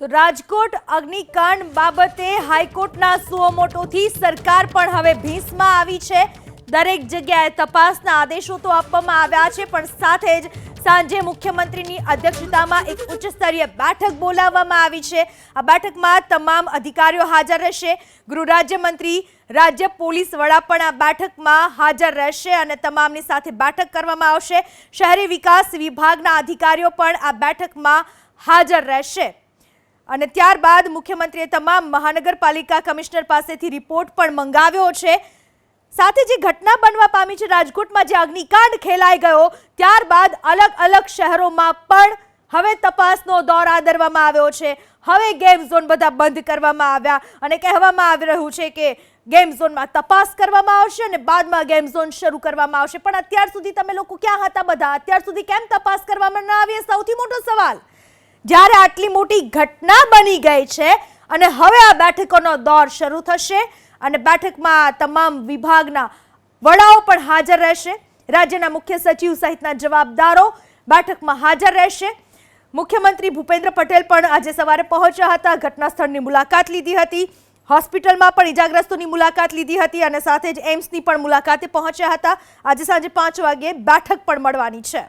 તો રાજકોટ અગ્નિકાંડ બાબતે હાઈકોર્ટના સુઓમોટોથી સરકાર પણ હવે ભીંસમાં આવી છે। દરેક જગ્યાએ તપાસના આદેશો તો આપવામાં આવ્યા છે, પણ સાથે જ સાંજે મુખ્યમંત્રીની અધ્યક્ષતામાં એક ઉચ્ચ સ્તરીય બેઠક બોલાવવામાં આવી છે। આ બેઠકમાં તમામ અધિકારીઓ હાજર રહેશે। ગૃહ રાજ્યમંત્રી, રાજ્ય પોલીસ વડા પણ આ બેઠકમાં હાજર રહેશે અને તમામની સાથે બેઠક કરવામાં આવશે। શહેરી વિકાસ વિભાગના અધિકારીઓ પણ આ બેઠકમાં હાજર રહેશે અને ત્યારબાદ મુખ્યમંત્રીએ તમામ મહાનગરપાલિકા કમિશનર પાસેથી રિપોર્ટ પણ મંગાવ્યો છે। સાથે જે ઘટના બનવા પામી છે રાજકોટમાં, જે અગ્નિકાંડ ખેલાઈ ગયો, ત્યારબાદ અલગ અલગ શહેરોમાં પણ હવે તપાસનો દોર આદરવામાં આવ્યો છે। હવે ગેમ ઝોન બધા બંધ કરવામાં આવ્યા અને કહેવામાં આવી રહ્યું છે કે ગેમ ઝોનમાં તપાસ કરવામાં આવશે અને બાદમાં ગેમ ઝોન શરૂ કરવામાં આવશે। પણ અત્યાર સુધી તમે લોકો ક્યાં હતા બધા? અત્યાર સુધી કેમ તપાસ કરવામાં ન આવી? સૌથી મોટો સવાલ। જ્યારે આટલી મોટી ઘટના બની ગઈ છે અને હવે આ બેઠકોનો દોર શરૂ થશે અને બેઠકમાં તમામ વિભાગના વડાઓ પણ હાજર રહેશે। રાજ્યના મુખ્ય સચિવ સહિતના જવાબદારો બેઠકમાં હાજર રહેશે। મુખ્યમંત્રી ભૂપેન્દ્ર પટેલ પણ આજે સવારે પહોંચ્યા હતા, ઘટના સ્થળની મુલાકાત લીધી હતી, હોસ્પિટલમાં પણ ઇજાગ્રસ્તોની મુલાકાત લીધી હતી અને સાથે જ એમ્સની પણ મુલાકાતે પહોંચ્યા હતા। આજે સાંજે 5 વાગે બેઠક પણ મળવાની છે।